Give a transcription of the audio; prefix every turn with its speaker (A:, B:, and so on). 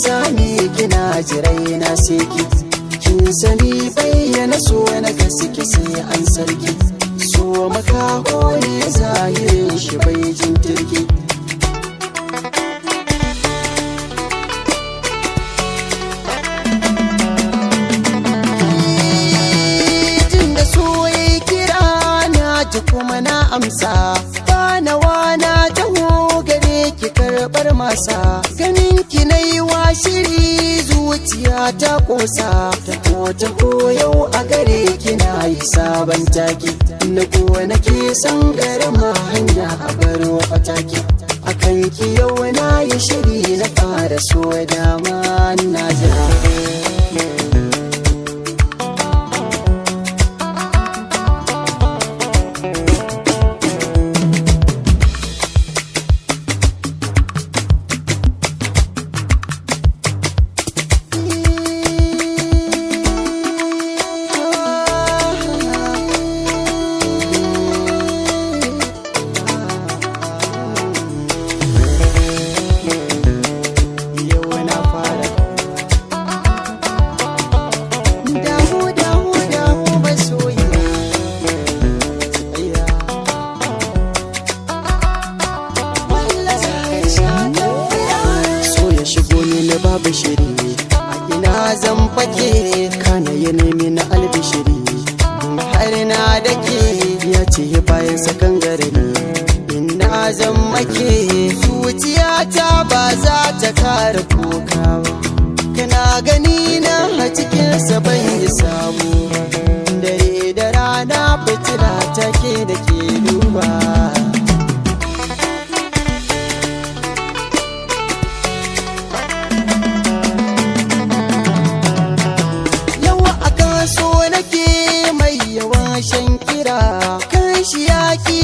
A: sani kina jirai na seki kin sani bayyana so na gaske sai an sarki so makaho ne zahirin shi bai jin turki tunda so ya kira na ji kuma na amsa wana taho gare ki karɓar masa ganin ki na yi wa shiri zuciya ta kosa ta yau a gare ki na yi sabon taki na kuwa nake san garama hanya a baro fataki akan ki yau na yi shiri na fara so dama na jira babu shiri a ina zan fake kana ya nemi na albishiri har na dake ya ce bayan sakan garari ina zan make zuciyata ba za ta kara kuka ba kana gani na a cikin ban yi sabo dare da rana fitila take da ke duba shan kira kan shi yaki